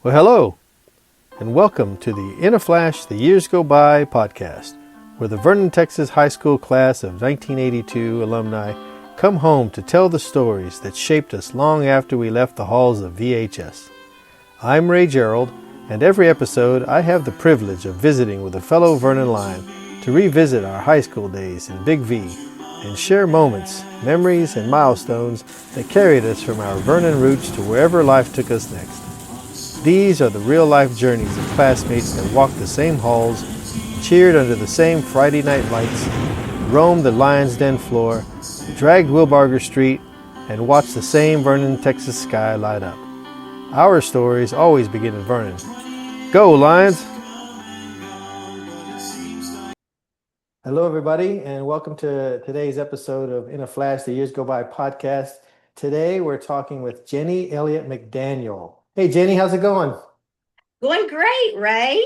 Well, hello, and welcome to the In a Flash, The Years Go By podcast, where the Vernon, Texas High School class of 1982 alumni come home to tell the stories that shaped us long after we left the halls of VHS. I'm Ray Gerald, and every episode I have the privilege of visiting with a fellow Vernon Lion to revisit our high school days in Big V and share moments, memories, and milestones that carried us from our Vernon roots to wherever life took us next. These are the real-life journeys of classmates that walked the same halls, cheered under the same Friday night lights, roamed the Lion's Den floor, dragged Wilbarger Street, and watched the same Vernon, Texas sky light up. Our stories always begin in Vernon. Go, Lions! Hello, everybody, and welcome to today's episode of In a Flash, The Years Go By podcast. Today, we're talking with Jenny Elliott McDaniel. Hey, Jenny, how's it going? Going great, Ray.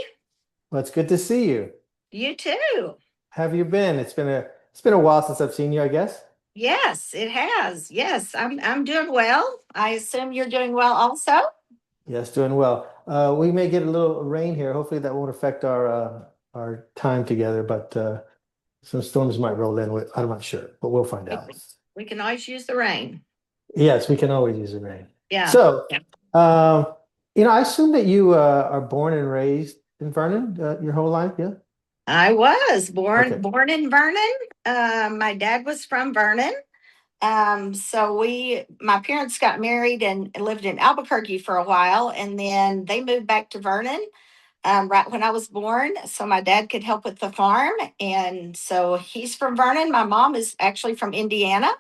Well, it's good to see you. You too. How have you been? It's been a while since I've seen you, I guess. Yes, it has. Yes, I'm doing well. I assume you're doing well also. Yes, doing well. We may get a little rain here. Hopefully that won't affect our time together, but some storms might roll in. I'm not sure, but we'll find out. We can always use the rain. Yes, we can always use the rain. Yeah. So, I assume that you are born and raised in Vernon your whole life, yeah? I was born Okay. in Vernon. My dad was from Vernon. So my parents got married and lived in Albuquerque for a while, and then they moved back to Vernon right when I was born, so my dad could help with the farm. And so he's from Vernon. My mom is actually from Indiana,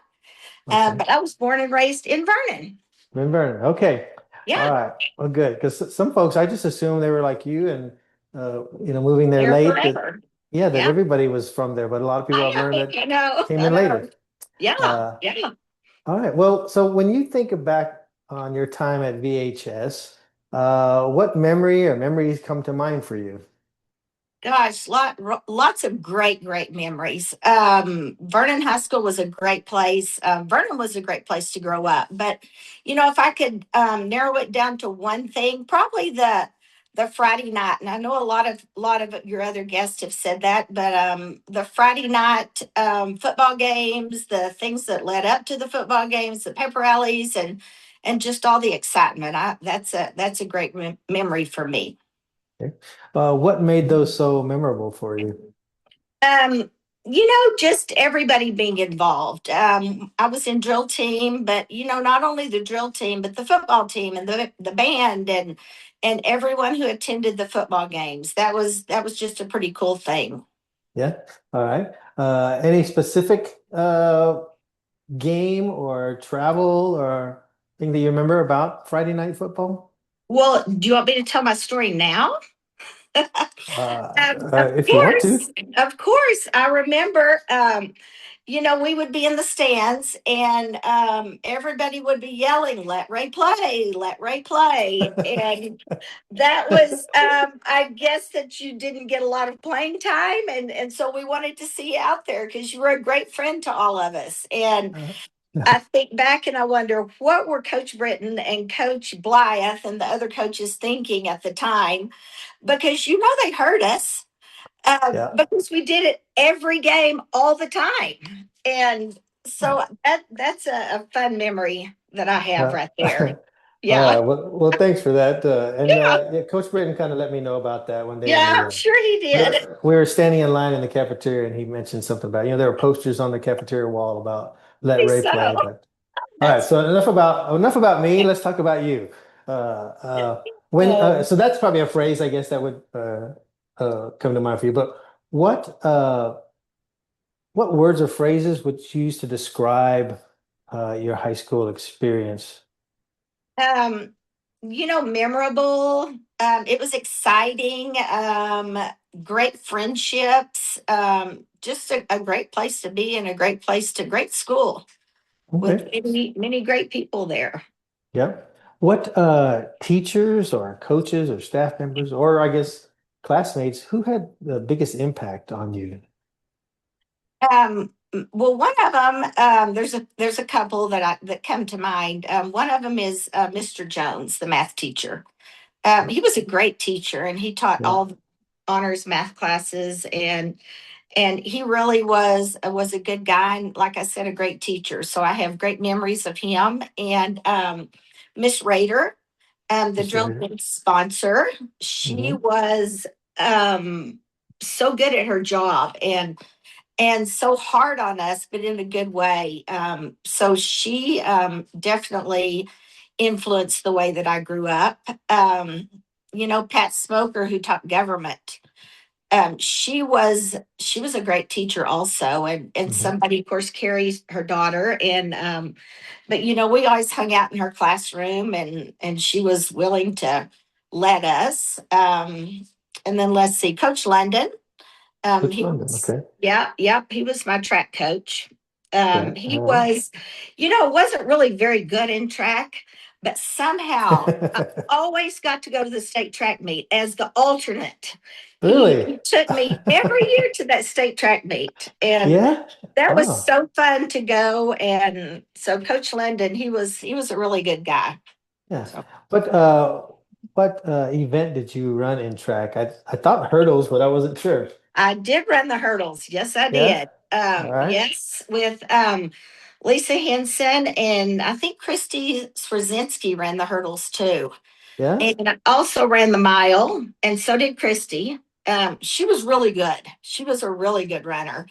Okay. but I was born and raised in Vernon. In Vernon. Okay. All Yeah, right. Well, good. Because some folks, I just assumed they were like you and, moving there there late. forever. That Yeah, everybody was from there, but a lot of people I've learned that I know. came I in know. later. Yeah, Uh, yeah. all right. Well, so when you think back on your time at VHS, what memory or memories come to mind for you? Gosh, lots of great memories. Vernon High School was a great place. Vernon was a great place to grow up. But if I could narrow it down to one thing, probably the Friday night. And I know a lot of your other guests have said that, but the Friday night football games, the things that led up to the football games, the pep rallies, and just all the excitement. That's a great memory for me. Okay. What made those so memorable for you? Um, just everybody being involved. I was in drill team, but not only the drill team, but the football team and the band and everyone who attended the football games. That was just a pretty cool thing. Yeah. All right. Any specific game or travel or thing that you remember about Friday night football? Well, do you want me to tell my story now? Of If you want to. course, of course. I remember, we would be in the stands and everybody would be yelling, "Let Ray play, let Ray play." And that was, I guess that you didn't get a lot of playing time. And so we wanted to see you out there because you were a great friend to all of us. And Uh, I think back and I wonder what were Coach Britton and Coach Blythe and the other coaches thinking at the time, because they heard us yeah. because we did it every game all the time, and so that's a fun memory that I have Uh, right there. all Yeah, right. Well, thanks for that. yeah, Yeah, Coach Britton kind of let me know about that one day when yeah. I'm sure he did. we were standing in line in the cafeteria and he mentioned something about, there were posters on the cafeteria wall about let Ray play. So But all right, that's so enough about me. Let's talk about you. So that's probably a phrase I guess that would come to mind for you. But what uh, what words or phrases would you use to describe your high school experience? um, memorable. It was exciting. Great friendships. Just a great place to be and a great school with Okay. many great people there. Yep. What teachers or coaches or staff members or I guess classmates who had the biggest impact on you? Well, one of them, there's a couple that come to mind. One of them is Mr. Jones, the math teacher. He was a great teacher, and he taught Yeah. all the honors math classes, and he really was a good guy, and like I said, a great teacher. So I have great memories of him. And Miss Rader, the Mr. drill Rader. team sponsor, she Hmm. was um, so good at her job, and so hard on us, but in a good way. So she definitely influenced the way that I grew up. Pat Smoker, who taught government, she was a great teacher also, and Hmm. somebody, of course, Carrie's her daughter, and but we always hung out in her classroom, and she was willing to let us. And then let's see, Coach London. Coach He London. was, Okay. yeah, he was my track coach. Okay. He All was, wasn't really very good in track, but somehow I right. always got to go to the state track meet as the alternate. He Really? took me every year to that state track meet, and Yeah. that was Wow. so fun to go. And so Coach London, he was a really good guy. Yeah. So But what event did you run in track? I thought hurdles, but I wasn't sure. I did run the hurdles. Yes, I Yeah. did. All right. Yes, with Lisa Henson, and I think Christy Swazinski ran the hurdles too. Yeah. And I also ran the mile, and so did Christy. She was really good. She was a really good runner.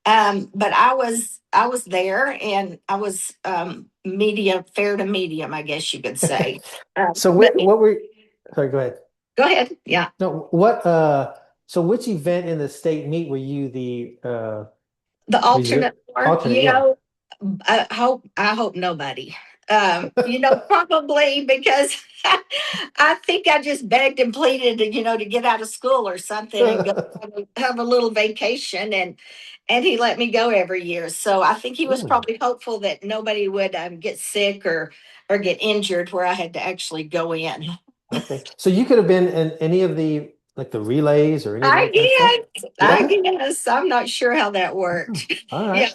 But I was there, and I was medium, fair to medium, I guess you could say. So But what were sorry, go ahead. go ahead. Yeah, No, what so which event in the state meet were you the the reserve alternate for, alternate? Yeah. I hope nobody. Probably because I think I just begged and pleaded to get out of school or something and go have a little vacation, and he let me go every year. So I think he was Really? probably hopeful that nobody would get sick or get injured where I had to actually go in. Okay. So you could have been in any of the like the relays or any of I that kind of stuff? I Yeah. guess I'm not sure how that Oh, worked. all right. Yeah,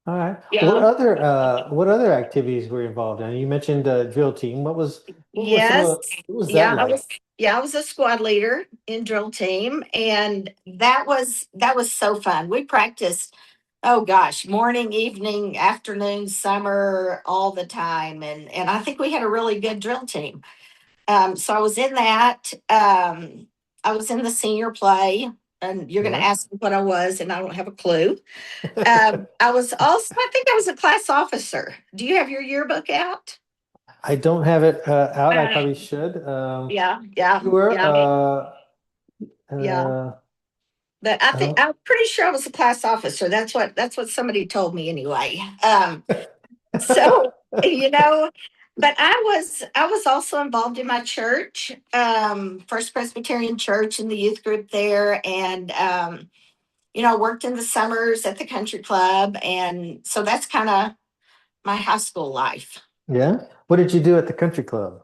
All right. yeah. What other activities were involved in? You mentioned drill team. What was some Yes. of what was that Yeah, I was like? yeah, I was a squad leader in drill team, and that was so fun. We practiced, oh gosh, morning, evening, afternoon, summer, all the time, and I think we had a really good drill team. So I was in that. I was in the senior play, and you're going to Yeah. ask me what I was, and I don't have a clue. I was also, I think I was a class officer. Do you have your yearbook out? I don't have it out. I Uh, probably should. yeah, yeah, You were yeah, yeah. uh But I think uh I'm pretty sure I was a class officer. That's what somebody told me anyway. So you know, but I was also involved in my church, First Presbyterian Church, in the youth group there, and worked in the summers at the country club, and so that's kind of my high school life. yeah. What did you do at the country club?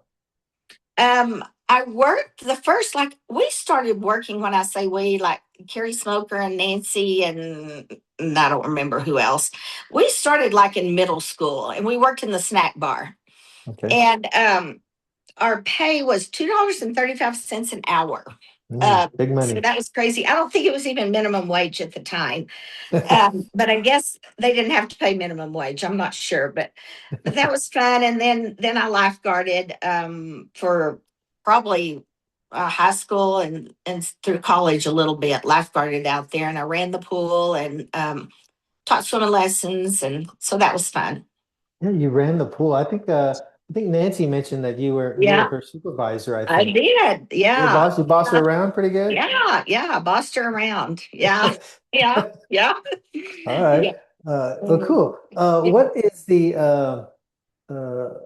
I worked the first, like, we started working, when I say we, like Carrie Smoker and Nancy, and I don't remember who else. We started like in middle school, and we worked in the snack bar. Okay. And our pay was $2.35 an hour. Big So money. that was crazy. I don't think it was even minimum wage at the time. But I guess they didn't have to pay minimum wage. I'm not sure, but that was fun. And then I lifeguarded for probably high school and through college a little bit. Lifeguarded out there, and I ran the pool and taught swimming lessons, and so that was fun. Yeah, you ran the pool. I think Nancy mentioned that you were Yeah, her supervisor, I I think. did. Yeah, You bossed her around pretty good? yeah, yeah. I bossed her around. Yeah, yeah, yeah, All yeah. right. Well, cool. What is the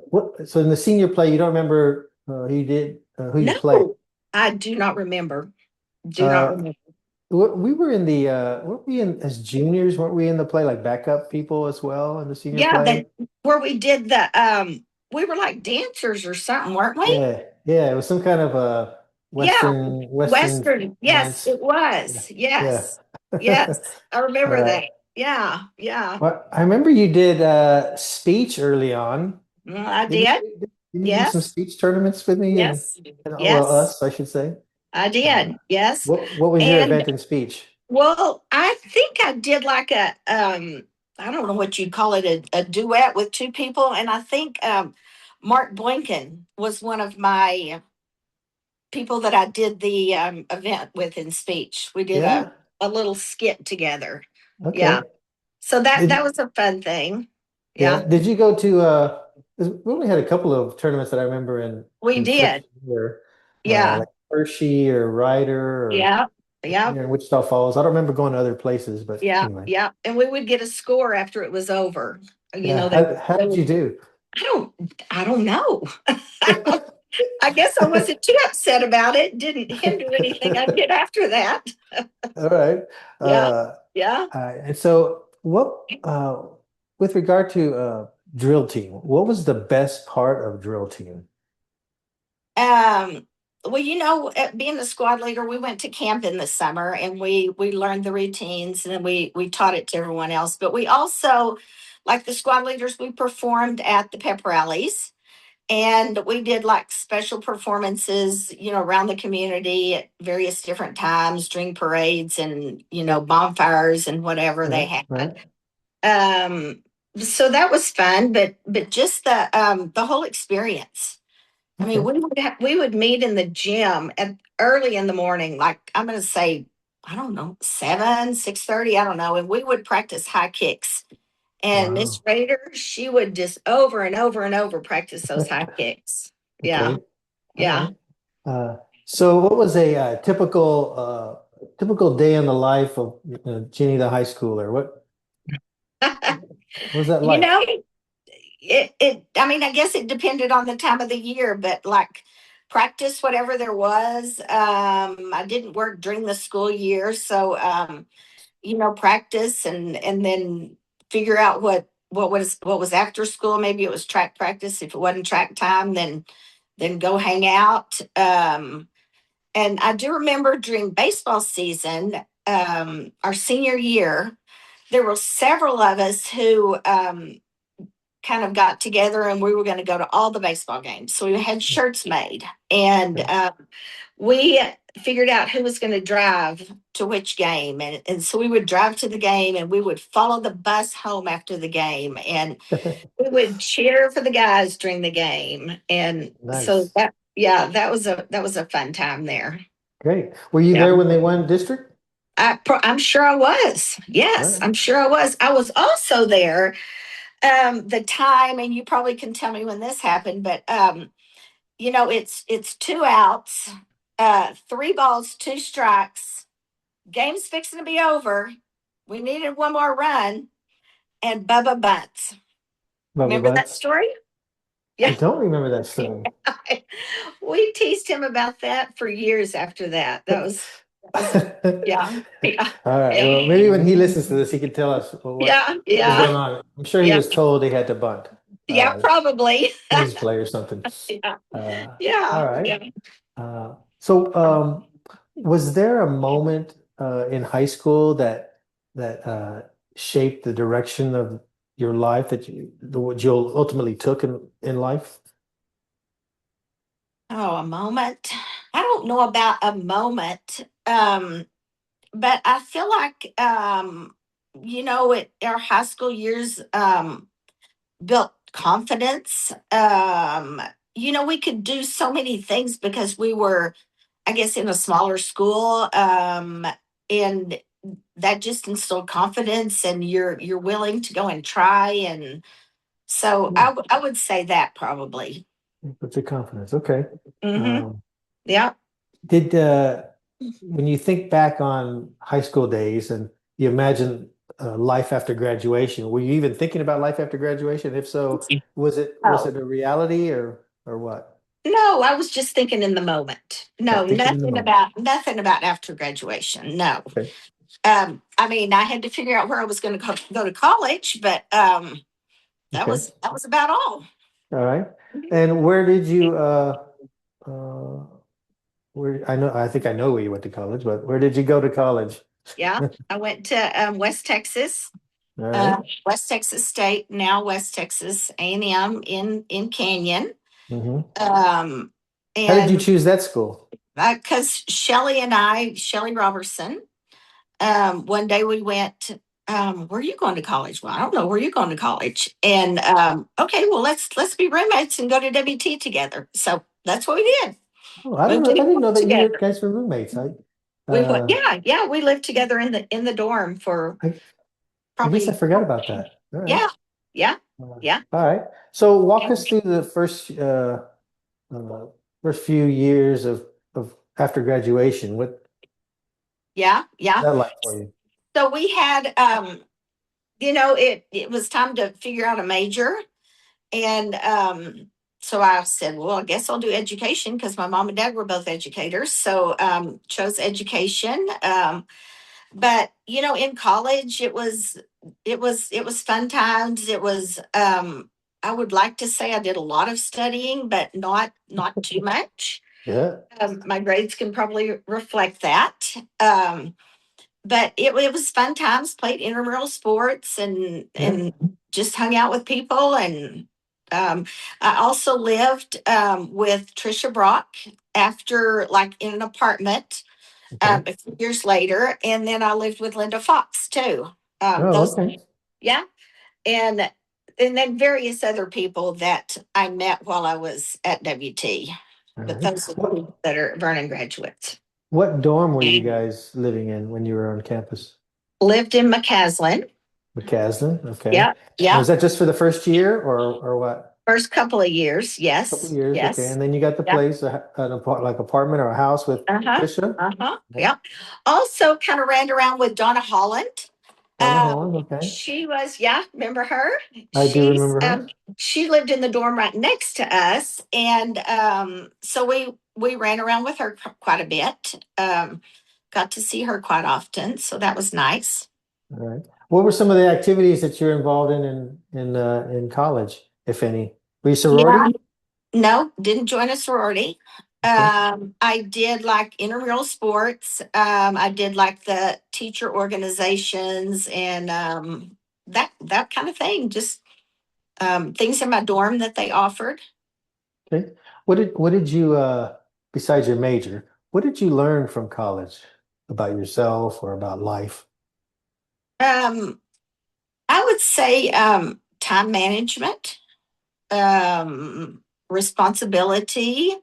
what? So in the senior play, you don't remember who you played? No, I do not remember. Do not Uh, remember. we were in the weren't we in as juniors? Weren't we in the play like backup people as well in the senior Yeah, play? that where we did the we were like dancers or something, weren't we? Yeah, yeah. It was some kind of a Yeah, Western Western. Yes, dance. it Yeah, was. yeah. Yes. Yes. I All remember right. that. Yeah, yeah. Well, I remember you did speech early on. Well, I Didn't did. you? Didn't you do some Yes. speech tournaments with me Yes. and well, Yes. us, I should say. I Uh, did. Yes. what was your And event in speech? well, I think I did like a I don't know what you'd call it, a duet with two people. And I think Mark Blinken was one of my people that I did the event with in speech. We did Yeah. a little skit together. Yeah. Okay. So that Did was a fun thing. yeah? Yeah. Did you go to? 'Cause we only had a couple of tournaments that I remember We in did. freshman year, Yeah. like Hershey or Ryder or Yeah. Yeah. here in Wichita Falls. I don't remember going to other places, but Yeah. anyway. Yeah. And we would get a score after it was over. You Yeah. know, How they did you would, do? I don't I don't know. I guess I wasn't too upset about it. Didn't hinder anything I did after that. All right. Yeah. Uh, Yeah. and so, with regard to drill team, what was the best part of drill team? Um, well, being the squad leader, we went to camp in the summer and we learned the routines and then we taught it to everyone else. But we also, like the squad leaders, we performed at the pep rallies and we did like special performances, around the community at various different times during parades and bonfires and whatever they Right, had. right. Um, so that was fun, but just the whole experience. I mean, Okay. we would meet in the gym at early in the morning, like I'm going to say, I don't know, 6:30, I don't know, and we would practice high kicks. And Miss Wow. Rader, she would just over and over and over practice those high kicks. Yeah, Okay. All yeah. right. Uh, so, what was a typical day in the life of Jenny the high schooler? What was that you like? know, I mean, I guess it depended on the time of the year, but like practice whatever there was. I didn't work during the school year, so practice and then figure out what was after school. Maybe it was track practice. If it wasn't track time, then go hang out. And I do remember during baseball season, our senior year, there were several of us who kind of got together and we were going to go to all the baseball games. So we had shirts made and we figured out who was going to drive to which game. And so we would drive to the game and we would follow the bus home after the game and we would cheer for the guys during the game. And so Nice. yeah, that was a fun time there. Great. Were you Yeah. there when they won district? I'm sure I was. All Yes, right. I'm sure I was. I was also there the time, and you probably can tell me when this happened, but it's two outs, three balls, two strikes. Game's fixing to be over. We needed one more run, and Bubba bunts. Bubba Remember that Butts? story? I Yeah. don't remember that story. We teased him about that for years after that. That was yeah, yeah, All right. yeah, Well, maybe when he listens to this, he can tell us yeah, what was yeah, going on. I'm sure he yeah, was told he had to bunt. yeah, probably. Tennis play or something. Yeah, All yeah, right. yeah. So, was there a moment in high school that shaped the direction of your life what you ultimately took in life? Oh, a moment. I don't know about a moment, but I feel like, our high school years built confidence. We could do so many things because we were, I guess, in a smaller school, and that just instilled confidence, and you're willing to go and try, and so Yeah, I would say that probably. with your confidence. Okay. Hmm. Um, Yeah. did when you think back on high school days and you imagine life after graduation, were you even thinking about life after graduation? If so, was Oh, it a reality or what? no, I was just thinking in the moment. No, Thinking in the moment. nothing about after graduation. No. Okay. I mean, I had to figure out where I was going to go to college, but that Okay. was that was about all. All right. And where did you uh where I think I know where you went to college, but where did you go to college? Yeah, All I went to right. West Texas State, now West Texas A&M in Canyon. Hmm. Um, How did you and choose that school? because Shelly Robertson, one day we went, where are you going to college? Well, I don't know where you're going to college. And okay, well let's be roommates and go to WT together. So that's what we did. Oh, I We don't know. I did didn't know that you together. guys were roommates. We went, Uh, yeah, yeah. We lived together in the dorm for I, I guess I probably, forgot about that. All right. yeah, yeah, yeah, All right. So walk us and through the uh, first few years of after graduation. What yeah, was yeah. that like for you? So we had, it was time to figure out a major. And so I said, well, I guess I'll do education because my mom and dad were both educators. So chose education. But in college, it was fun times. It was I would like to say I did a lot of studying, but not too much. Yeah. My grades can probably reflect that. But it was fun times. Played intramural sports and Yeah. just hung out with people. And um, I also lived with Trisha Brock after, like, in an apartment Okay. a few years later, and then I lived with Linda Fox too. Oh, Those, okay. yeah, and then various other people that I met while I was at WT. All But right. those are the people that are Vernon graduates. What dorm were you guys living in when you were on campus? Lived in McCaslin. McCaslin. Okay. Yeah, And yeah. was that just for the first year or what? First couple of years, A couple yes, years. Okay. yes, And then you got the yeah, place, like apartment or a house with uh-huh, Trisha. uh-huh, Okay. yeah. Also, kind of ran around with Donna Holland. Donna Holland. Okay. She was, yeah, remember her? I do She's remember her. she lived in the dorm right next to us, and so we ran around with her quite a bit. Got to see her quite often, so that was nice. All right. What were some of the activities that you're involved in college, if any? Were you Yeah, sorority? no, didn't join a sorority. Okay. I did like intramural sports. I did like the teacher organizations and that kind of thing. Just things in my dorm that they offered. Okay. What did you besides your major, what did you learn from college about yourself or about life? Um, I would say time management, responsibility.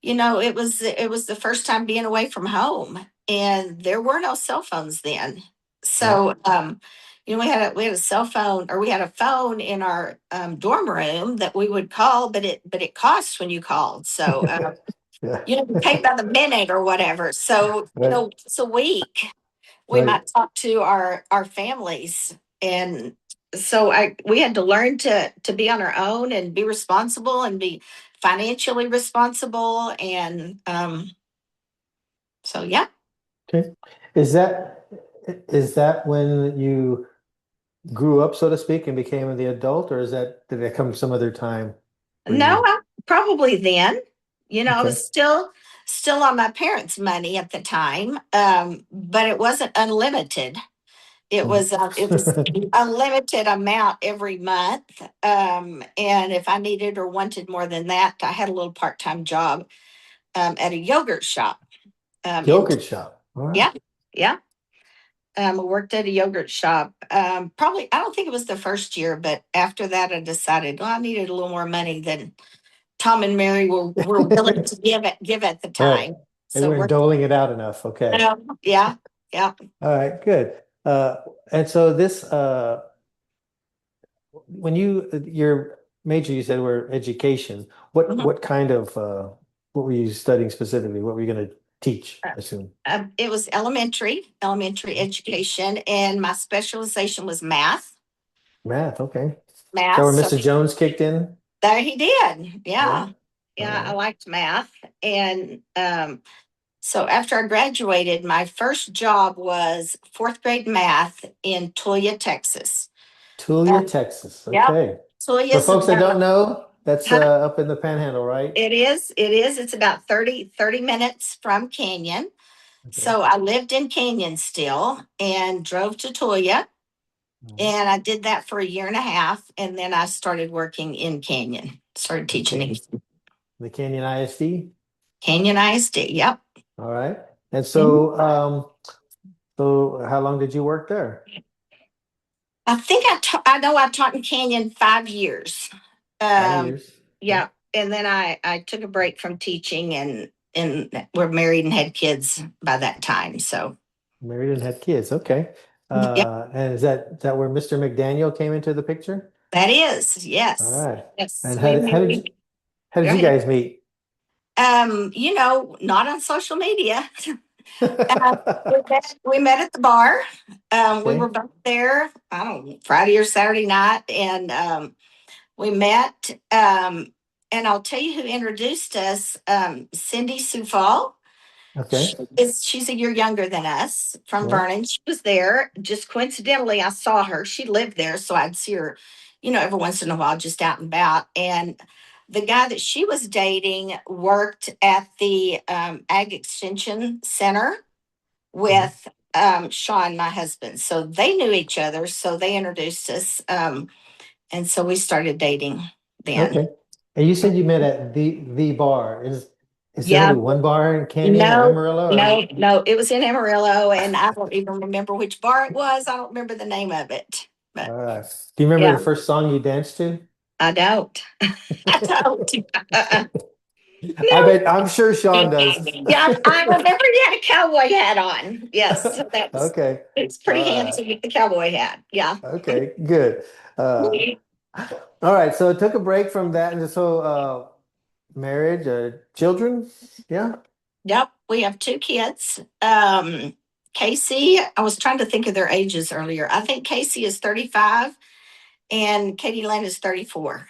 It was the first time being away from home, and there were no cell phones then. Yeah. So we had a cell phone, or we had a phone in our dorm room that we would call, but it cost when you called. So Yeah. you paid by the minute or whatever. So Right. once a week we Right. might talk to our families. And so we had to learn to be on our own and be responsible and be financially responsible. And so yeah. Okay. Is that is that when you grew up, so to speak, and became the adult, or did that come some other time where No, you probably then. I okay. was still on my parents' money at the time, but it wasn't unlimited. It was a limited amount every month, and if I needed or wanted more than that, I had a little part-time job at a yogurt shop. In Yogurt shop. All right. Yeah, yeah. I worked at a yogurt shop. Probably, I don't think it was the first year, but after that, I decided, well, I needed a little more money than Tom and Mary were willing to give at the All right. time. They So weren't we're, doling it out enough. Okay. yeah, yeah. All right, good. And so this when your major you said were education, Mhm. what kind of what were you studying specifically? What were you going to teach, I assume? It was elementary education, and my specialization was math. Math, okay. Is that Math. where So Mr. Jones kicked in? there he did. Yeah. Yeah, All yeah. I right. liked math, and so after I graduated, my first job was fourth grade math in Tulia, Texas. Tulia, Um, Texas. yep, Okay. For Tulia's folks that don't about. know, that's Huh? up in the Panhandle, right? It is. It is. It's about 30 minutes from Canyon. Okay. So I lived in Canyon still and drove to Tulia. All right. And I did that for a year and a half. And then I started working in Canyon. Started The teaching Can- in the Canyon ISD. Canyon ISD. Yep. All right. And Mhm. so how long did you work there? I think I know I taught in Canyon 5 years. Um, 5 years. Okay. yeah, and then I took a break from teaching, and we're married and had kids by that time. So Married and had kids. Okay. yep, And is that where Mr. McDaniel came into the picture? that is All yes, right. yes. And how We did how did married. you how did Go you ahead. guys meet? Not on social media. Uh, we met at the bar. We were Okay. both there. I don't know, Friday or Saturday night, and we met. And I'll tell you who introduced us. Cindy Sufal. Okay. She's a year younger than us from Yeah. Vernon. She was there. Just coincidentally, I saw her. She lived there, so I'd see her, every once in a while, just out and about. And the guy that she was dating worked at the Ag Extension Center Mhm. with Sean, my husband. So they knew each other. So they introduced us. And so we started dating then. Okay. And you said you met at the bar. Is there only Yeah. one bar in Canyon or No, Amarillo or no, no. It was in Amarillo, and I don't even remember which bar it was. I don't remember the name of it. But do you remember yeah, the first song you danced to? I don't. I don't. Uh-uh. I No. bet I'm sure Sean does. Yeah, I remember you had a cowboy hat on. Yes, so that was. Okay. It's All pretty right. handsome with the cowboy hat. Yeah. Okay, good. Uh, all right, so took a break from that and so marriage, children. Yeah. Yep, we have two kids. Casey, I was trying to think of their ages earlier. I think Casey is 35 and Katie Lynn is 34.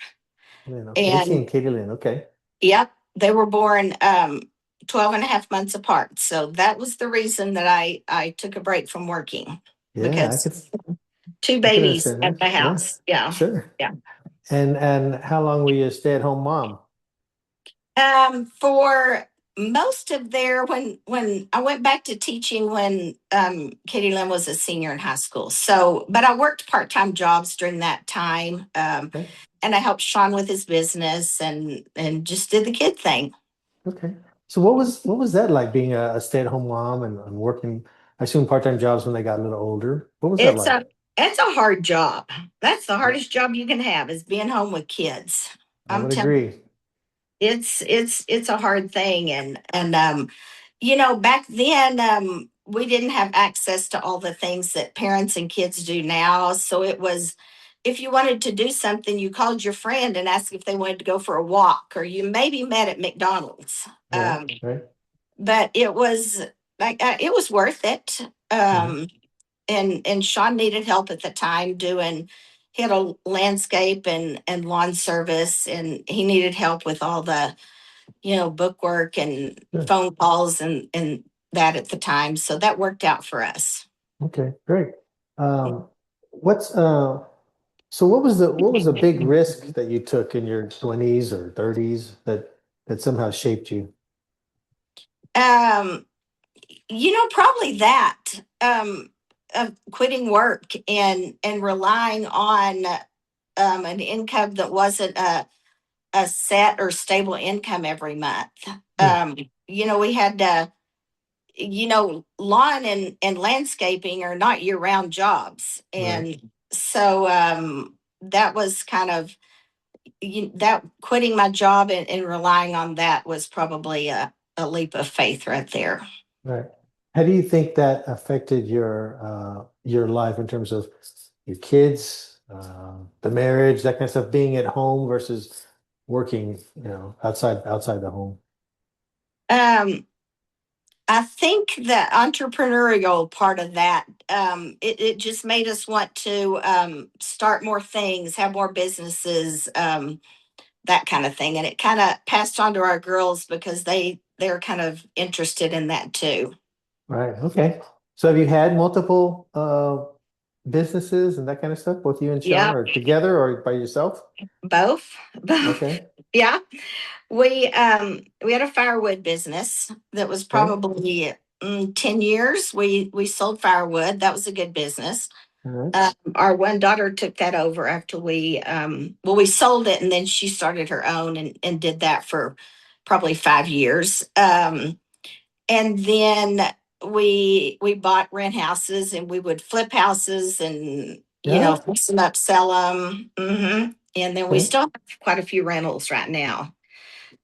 Casey And and Katie Lynn. Okay. yep, they were born 12 and a half months apart. So that was the reason that I took a break from working Yeah, because two I could babies understand at that. the Yeah, house. Yeah. sure. Yeah. And how long were you a stay-at-home mom? For most of when I went back to teaching when Katie Lynn was a senior in high school. So, but I worked part-time jobs during that time. Okay. And I helped Sean with his business and just did the kid thing. Okay. So what was that like being a stay-at-home mom and working, I assume part-time jobs when they got a little older? What was that It's like? a it's a hard job. That's the hardest job you can have is being home with kids. I I'm would telling agree. it's a hard thing and back then we didn't have access to all the things that parents and kids do now, so it was if you wanted to do something you called your friend and asked if they wanted to go for a walk, or you maybe met at McDonald's. Right, right. But it was like it was worth it. Hmm. And Sean needed help at the time doing he had a landscape and lawn service, and he needed help with all the book work and Sure. phone calls and that at the time. So that worked out for us. Okay, great. Um, what's so what was the big risk that you took in your 20s or 30s that somehow shaped you? Um, probably that of quitting work and relying on an income that wasn't a set or stable income every month. Hmm. We had to, lawn and landscaping are not year round jobs. Right. And so that was kind of, that quitting my job and relying on that was probably a leap of faith right there. Right. How do you think that affected your life in terms of your kids, the marriage, that kind of stuff, being at home versus working, outside the home? Um, I think the entrepreneurial part of that, it just made us want to start more things, have more businesses, that kind of thing. And it kind of passed on to our girls because they're kind of interested in that too. Right. Okay. So have you had multiple businesses and that kind of stuff, both you and Sean, Yeah, or together or by yourself? both. Both. Okay. Yeah. We had a firewood business that was Okay. probably 10 years. We sold firewood. That was a good business. All right. Our one daughter took that over after we sold it, and then she started her own and did that for probably 5 years. And then we bought rent houses, and we would flip houses and Yeah. fix them up, sell them. And then we Okay. still have quite a few rentals right now.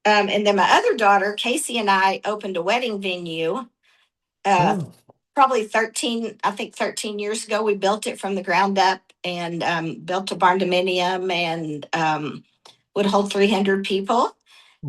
And then my other daughter, Casey, and I opened a wedding venue. Uh, Oh, Probably 13, I think 13 years ago. We built it from the ground up and built a barn dominium and would hold 300 people.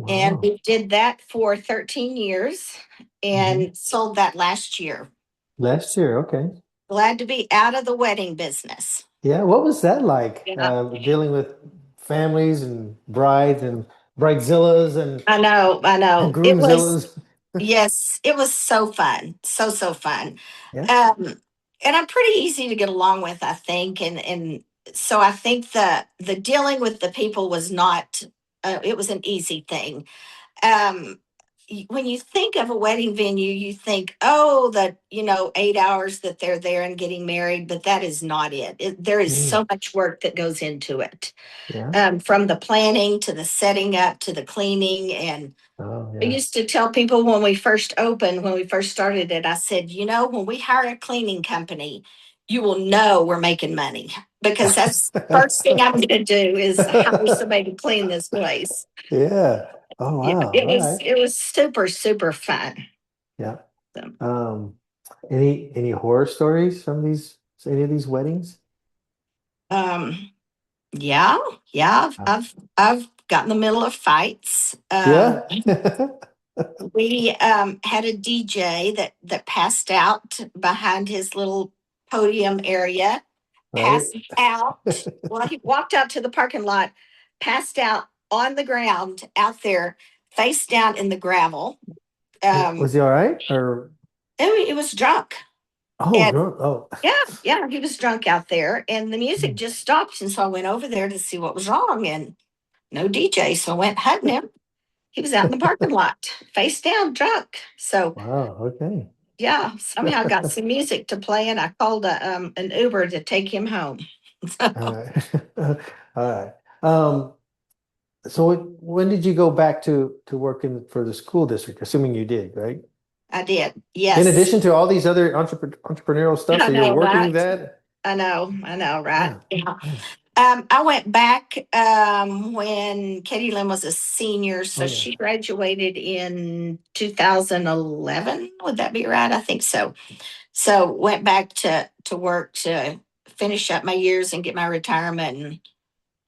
And wow. we did that for 13 years Hmm. and sold that last year. Last year. Okay. Glad to be out of the wedding business. Yeah. What was that like? Yeah. Dealing with families and brides and bridezillas I know, I and know. It was, groomzillas. yes, it was so fun. So fun. Yeah. Um, and I'm pretty easy to get along with, I think. And so I think the dealing with the people was not, it was an easy thing. um when you think of a wedding venue, you think, oh, that 8 hours that they're there and getting married, but that is not there is Mm, so much work that goes into it, yeah. from the planning to the setting up to the cleaning. And Oh, I yeah. used to tell people when we first opened, when we first started it, I said, when we hire a cleaning company, you will know we're making money, because that's the first thing I'm going to do is hire somebody to clean this place. Yeah. Oh, Yeah, wow. it All was right. it was super fun. Yeah. So, Um, any horror stories from any of these weddings? um, yeah, yeah, I've got in the middle of fights. Yeah. We had a DJ that passed out behind his little podium area, Right. passed out. Well, he walked out to the parking lot, passed out on the ground out there, face down in the gravel. Was Um, he all right? Or it was drunk. oh, And drunk. Oh. yeah, he was drunk out there, and the music just stopped. And so I went over there to see what was wrong, and no DJ. So I went hunting him. He was out in the parking lot, face down, drunk. So Wow. Okay. yeah, somehow got some music to play, and I called an Uber to take him home. All right. All right. Um, so when did you go back to working for the school district? Assuming you did, right? I did, In yes. addition to all these other entrepreneurial stuff, I so you're know, working right? that? I know, right? Yeah. Yeah. Yeah. I went back when Katie Lynn was a senior, Oh so yeah. she graduated in 2011. Would that be right? I think so. So went back to work to finish up my years and get my retirement and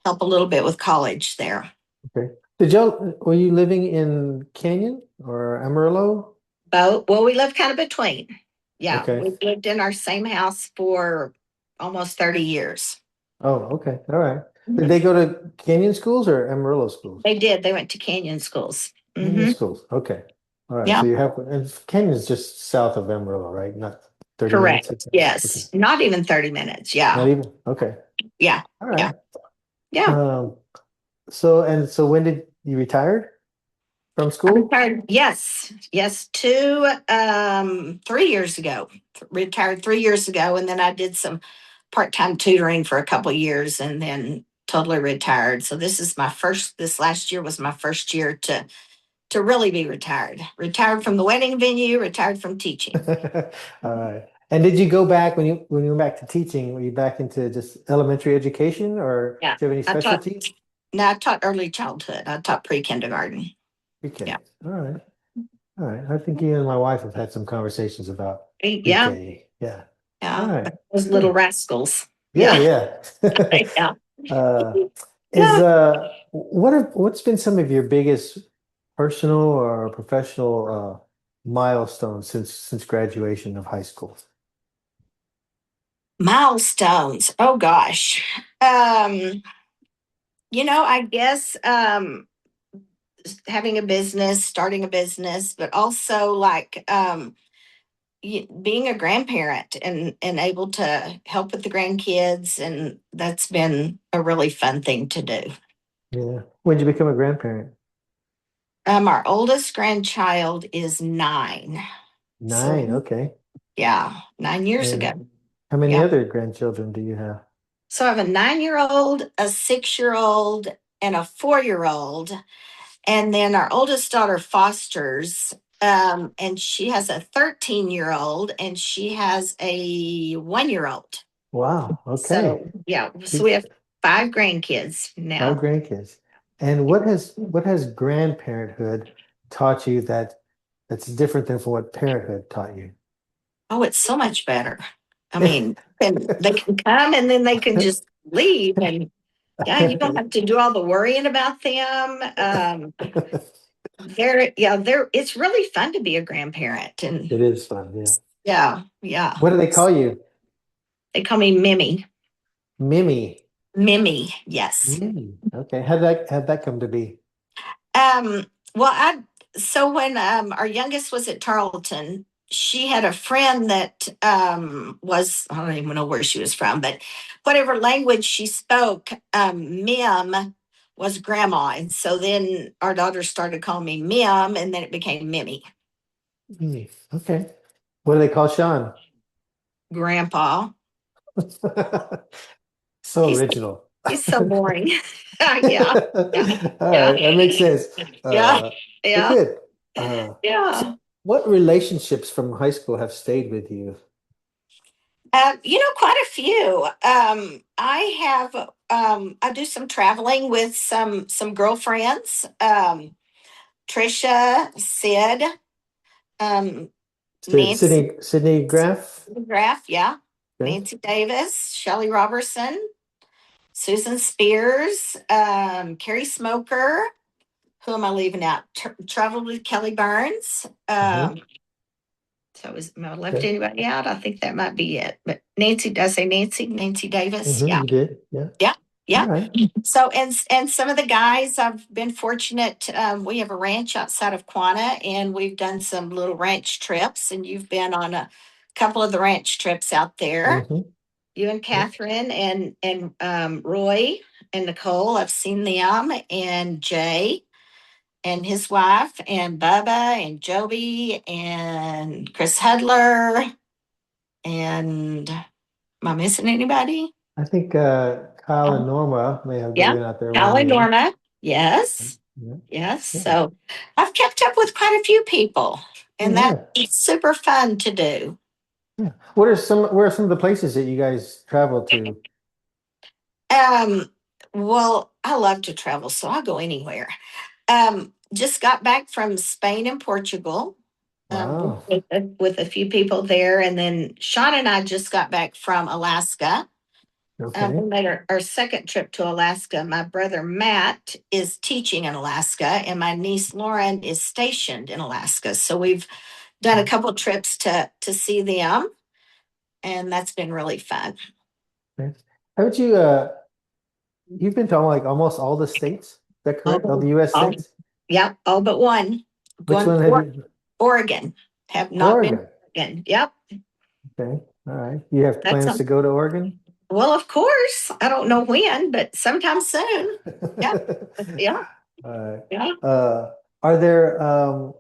help a little bit with college there. Okay. Were you living in Canyon or Amarillo? But well, we lived kind of between. Yeah, Okay. we lived in our same house for almost 30 years. Oh, okay. All right. Did Mhm. they go to Canyon schools or Amarillo schools? They did. They went to Canyon schools. Canyon Hmm. schools. Okay. All right. Yeah, So and Canyon's just south of Amarillo, right? Not 30 minutes. correct. Okay. Yes, not even 30 minutes. Not Yeah, even. Okay. yeah, All yeah, right. yeah. Um, so when did you retire from I school? retired. Yes, yes, 3 years ago. Retired 3 years ago, and then I did some part-time tutoring for a couple of years, and then totally retired. So this is my first. This last year was my first year to really be retired. Retired from the wedding venue. Retired from teaching. All right. And did you go back when you went back to teaching? Were you back into just elementary education, or Yeah, do you have any I taught. specialty? No, I taught early childhood. I taught pre-kindergarten. Yeah, Pre-K. All right. All right. I think you and my wife have had some conversations about yeah, pre-K. Yeah. All yeah. right. Those little Good. rascals. Yeah, Yeah, yeah. yeah, Uh, yeah. what's been some of your biggest personal or professional milestones since graduation of high school? Milestones. Oh gosh. Um, I guess having a business, starting a business, but also like being a grandparent and able to help with the grandkids, and that's been a really fun thing to do. Yeah. When did you become a grandparent? Our oldest grandchild is 9, so 9. Okay. yeah, 9 years ago. And How many Yeah. other grandchildren do you have? So I have a 9 year old, a 6 year old, and a 4 year old. And then our oldest daughter fosters, and she has a 13 year old, and she has a 1 year old. Wow. Okay. So, yeah, so You- we have five grandkids Five now. grandkids. And what has grandparenthood taught you that's different than from what parenthood taught you? Oh, it's so much better. I mean, and they can come and then they can just leave. And yeah, you don't have to do all the worrying about them. It's really fun to be a grandparent. And It is fun, yeah. yeah, yeah. What do they call you? They call me Mimi. Mimi. Mimi, yes. Mimi. Okay. How'd that come to be? Um, well, I so when our youngest was at Tarleton, she had a friend that was, I don't even know where she was from, but whatever language she spoke, Mim was grandma, and so then our daughter started calling me Mim, and then it became Mimi, Mimi. Okay. What do they call Sean? grandpa. So He's original. he's so boring. All Yeah, yeah, yeah, right, that makes sense. yeah, Well, yeah, good. So yeah. what relationships from high school have stayed with you? Quite a few. I do some traveling with some girlfriends. Trisha, Sid, um, Nancy Sydney Graff? Graff, yeah, Okay. Nancy Davis, Shelley Robertson, Susan Spears, Carrie Smoker. Who am I leaving out? Traveled with Kelly Burns. Uh-huh. Am I left Okay. anybody out? I think that might be it. But Nancy, did I say Nancy? Nancy Davis. Yeah. You did. Yeah. Yeah. All Yeah. right. So, and some of the guys, I've been fortunate. We have a ranch outside of Quanah, and we've done some little ranch trips. And you've been on a couple of the ranch trips out there. Mm-hmm. You and Yeah. Catherine and Roy and Nicole. I've seen them, and Jay and his wife, and Bubba and Joby and Chris Hudler. And am I missing anybody? I think Kyle and Norma may have Yeah, been out there one Callie year. Norma. Yes, Yeah. yes. Yeah. So I've kept up with quite a few people, Oh, and that's yeah. super fun to do. Yeah. Where are some of the places that you guys travel to? Um, well, I love to travel, so I'll go anywhere. Just got back from Spain and Portugal. Wow. With a few people there, and then Sean and I just got back from Alaska. Okay. We made our second trip to Alaska. My brother Matt is teaching in Alaska, and my niece Lauren is stationed in Alaska. So we've done a couple trips to see them, and that's been really fun. Okay. Haven't you've been to like almost all the states? Is that correct? All Oh, the U.S. oh, states? yeah, all but one. Which Going one have you? Oregon. Have not been to Oregon. Oregon. Yep, Okay. All right. You have that's plans to go to Oregon? well, of course. I don't know when, but sometime soon. Yeah, yeah, Uh, yeah. uh, are there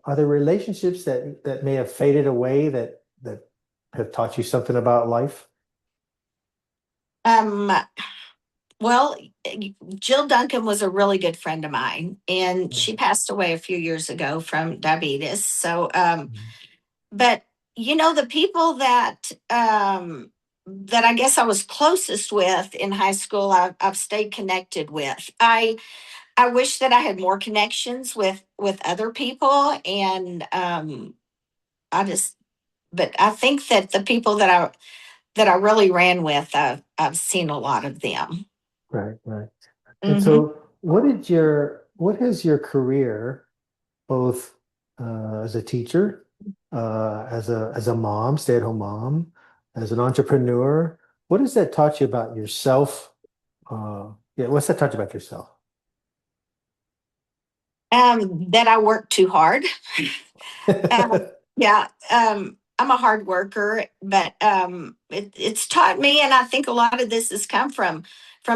relationships that may have faded away that have taught you something about life? Um, well, Jill Duncan was a really good friend of mine, and she passed away a few years ago from diabetes. So, Mhm. but the people that I guess I was closest with in high school, I've stayed connected with. I wish that I had more connections with other people, and I just, but I think that the people that I really ran with, I've seen a lot of them. Right, right. And Hmm. so, what has your career, both as a teacher, as a mom, stay-at-home mom, as an entrepreneur, what has that taught you about yourself? Yeah, what's that taught you about yourself? That I work too hard. Yeah, I'm a hard worker, but it's taught me, and I think a lot of this has come from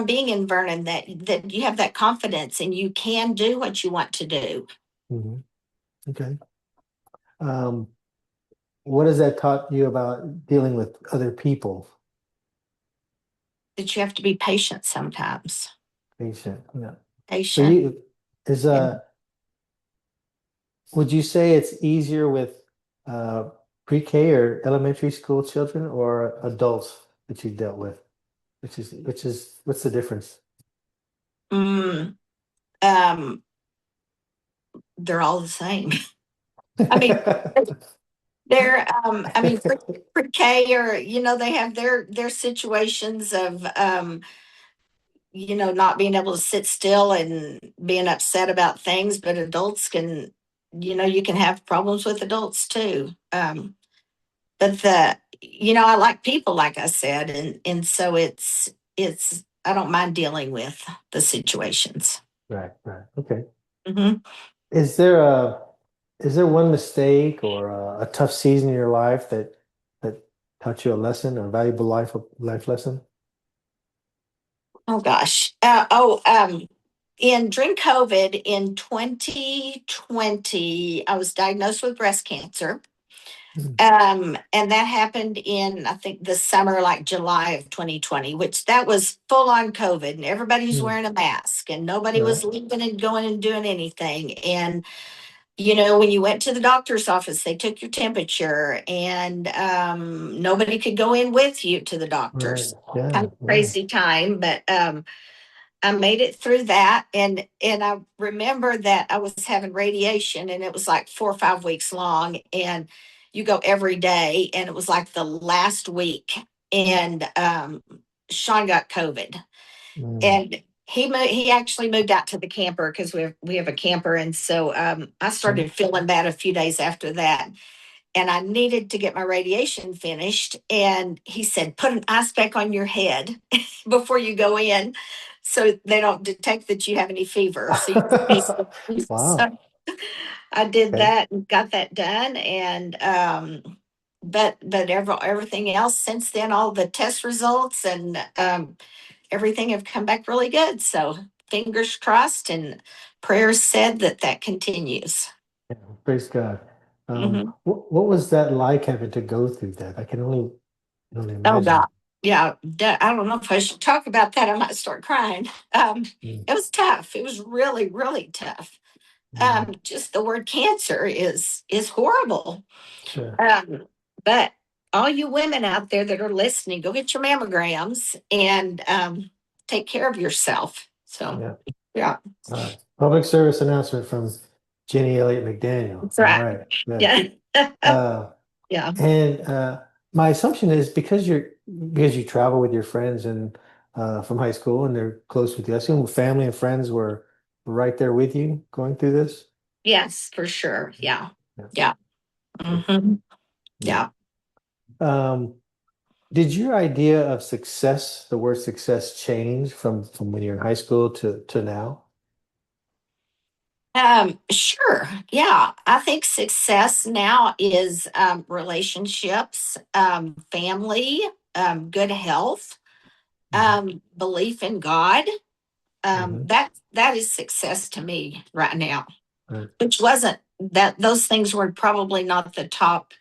being in Vernon, that you have that confidence and you can do what you want to do. Mhm. Okay. Um, what has that taught you about dealing with other people? that you have to be patient sometimes. Patient. Yeah. For Patient. you, is And would you say it's easier with pre-K or elementary school children or adults that you dealt with? What's the difference? mm, um, they're all the same. I mean, they're I mean, pre-K, or they have their situations of not being able to sit still and being upset about things, but adults can, you can have problems with adults too. But I like people, like I said, and so it's I don't mind dealing with the situations. Right, right. Okay. Hmm. Is there a is there one mistake or a tough season in your life that taught you a lesson, a valuable life lesson? Oh gosh. During COVID in 2020, I was diagnosed with breast cancer. Mm, And that happened in, I think, the summer, like July of 2020, which that was full on COVID, and everybody's mm, wearing a mask and nobody right. was leaving and going and doing anything. And, when you went to the doctor's office, they took your temperature, and nobody could go in with you to the Right. doctor's. Kind Yeah. of Yeah. crazy time, but I made it through that, and I remember that I was having radiation, and it was like 4 or 5 weeks long, and you go every day, and it was like the last week, and Sean got COVID, Mm, and he actually moved out to the camper because we have a camper, and so I mm. started feeling bad a few days after that, and I needed to get my radiation finished. And he said, put an ice pack on your head before you go in so they don't detect that you have any fever. So you can be safe. Wow. So I did Okay. that and got that done. And but everything else since then, all the test results and everything have come back really good. So fingers crossed and prayers said that continues. Yeah, praise God. Mhm. What was that like having to go through that? I can only Oh God. imagine. Yeah. I don't know if I should talk about that. I might start crying. Mm, It was tough. It was really, really tough. mm, Just the word cancer is horrible. sure. Um, but all you women out there that are listening, go get your mammograms and take care of yourself. So Yeah. yeah, All right. Public service announcement from Jenny Elliott McDaniel. that's All right. right. Yeah. Yeah. Uh, Yeah. and my assumption is because you travel with your friends and from high school and they're close with you. I assume family and friends were right there with you going through this. Yes, for sure. Yeah. Yeah. Yeah. Good. Hmm. Yeah. Yeah. Um, did your idea of success, the word success, change from when you're in high school to now? Sure. Yeah. I think success now is relationships, family, good health, Hmm. belief in God. Hmm. That is success to me right now, Right. which wasn't that those things were probably not the top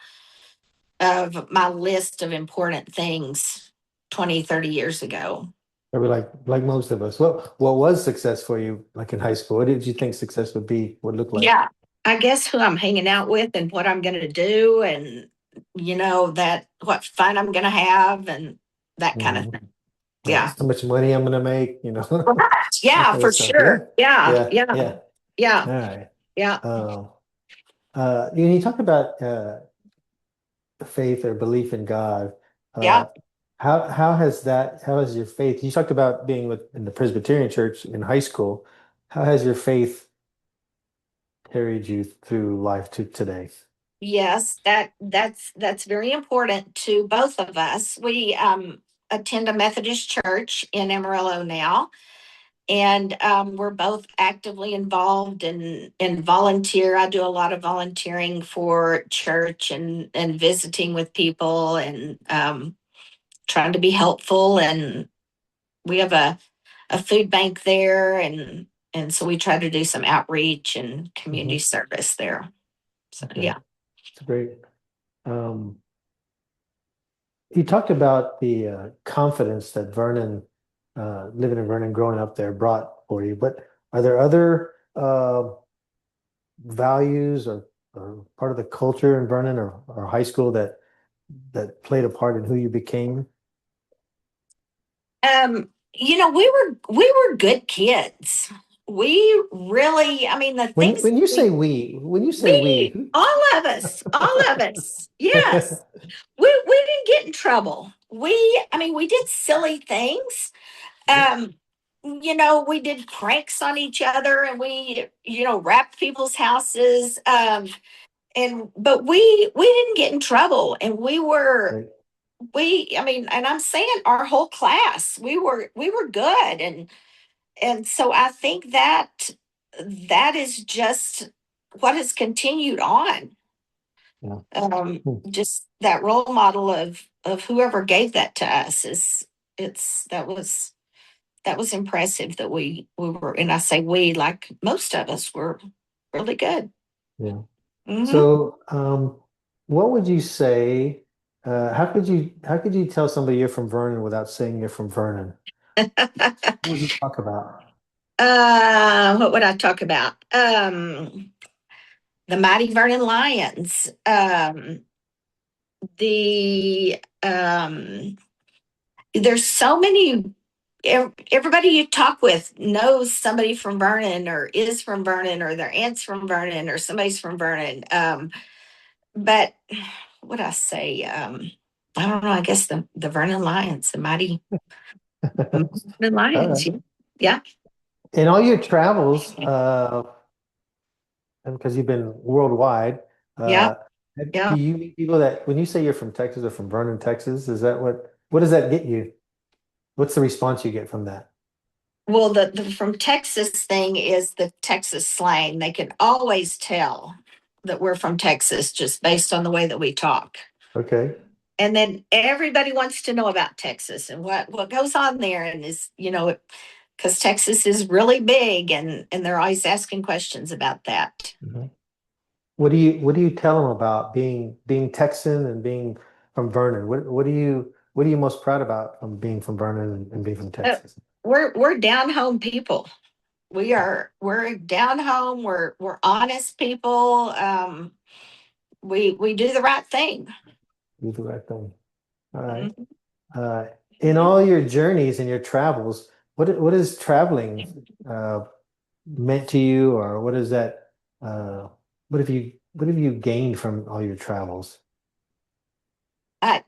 of my list of important things 20, 30 years ago. Maybe like most of us. What was success for you, like in high school? What did you think success would look like? Yeah. I guess who I'm hanging out with and what I'm going to do, and that what fun I'm going to have, and that kind of Hmm. thing. Right. Yeah. How much money I'm gonna make, Right. that Yeah, kind of for stuff. sure. Yeah. Yeah. Yeah. Yeah. Yeah. Yeah. All right. Yeah. Um, you talk about faith or belief in God. Yeah. Uh, how has your faith? You talked about being in the Presbyterian church in high school. How has your faith carried you through life to today? Yes, that's very important to both of us. We attend a Methodist church in Amarillo now, and we're both actively involved in volunteer. I do a lot of volunteering for church and visiting with people and trying to be helpful. And we have a food bank there, and so we try to do some outreach and community Hmm. service there. So Okay, yeah. it's great. Um, You talked about the confidence that living in Vernon, growing up there, brought for you. But are there other values or part of the culture in Vernon or high school that played a part in who you became? We were good kids. We really, I mean, the When things when you say we when you say we, we all of us, yes. We didn't get in trouble. I mean, we did silly things. Um, we did pranks on each other, and wrapped people's houses. But we didn't get in trouble, and right? I mean, and I'm saying our whole class, we were good, and so I think that is just what has continued on. Yeah. Just that role model of whoever gave that to us is it's that was impressive that we were, and I say we, like most of us were really good. Yeah. Hmm. So, what would you say? How could you tell somebody you're from Vernon without saying you're from Vernon? What would you talk about? What would I talk about? The mighty Vernon Lions. The There's so many. Everybody you talk with knows somebody from Vernon, or is from Vernon, or their aunt's from Vernon, or somebody's from Vernon. But what I say, I don't know. I guess the Vernon Lions, the mighty Vernon All Lions. right. Yeah, In all your travels, and because you've been worldwide, yeah, uh, do yeah. you meet people that when you say you're from Texas or from Vernon, Texas, is that what does that get you? What's the response you get from that? Well, the from Texas thing is the Texas slang. They can always tell that we're from Texas just based on the way that we talk. Okay. And then everybody wants to know about Texas and what goes on there, and is because Texas is really big, and they're always asking questions about that. Mhm. What do you tell them about being Texan and being from Vernon? What are you most proud about from being from Vernon and being from Uh, Texas? we're down home people. We're down home. We're honest people. We do the right thing. You do the right thing. All right. Mhm. Uh, in all your journeys and your travels, what is traveling meant to you, or what is that? Uh, what have you gained from all your travels?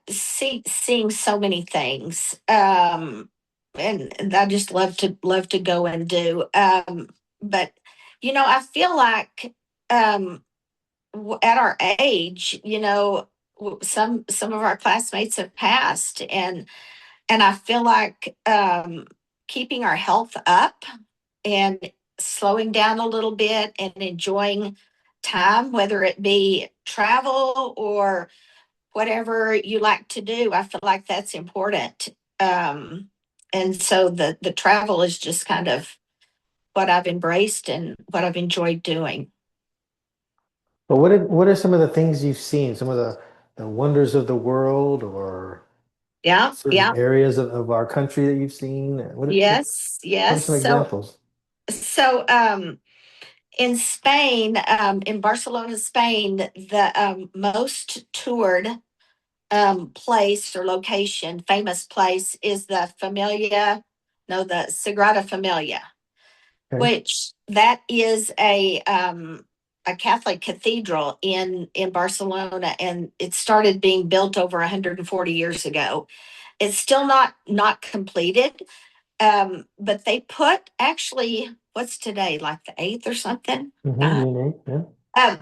Seeing so many things, and I just love to go and do. But I feel like, um, at our age, some of our classmates have passed, and I feel like, keeping our health up and slowing down a little bit and enjoying time, whether it be travel or whatever you like to do. I feel like that's important. And so the travel is just kind of what I've embraced and what I've enjoyed doing. But what are some of the things you've seen? Some of the wonders of the world, or Yeah, certain yeah, areas of our country that you've seen? yes, What are yes. some So examples? so in Spain, in Barcelona, Spain, the most toured place or location, famous place, is the Familia, no, the Sagrada Familia, Okay. which that is a Catholic cathedral in Barcelona, and it started being built over 140 years ago. It's still not completed, but they put, actually, what's today, like the 8th or something. Mm-hmm. Unique. Yeah.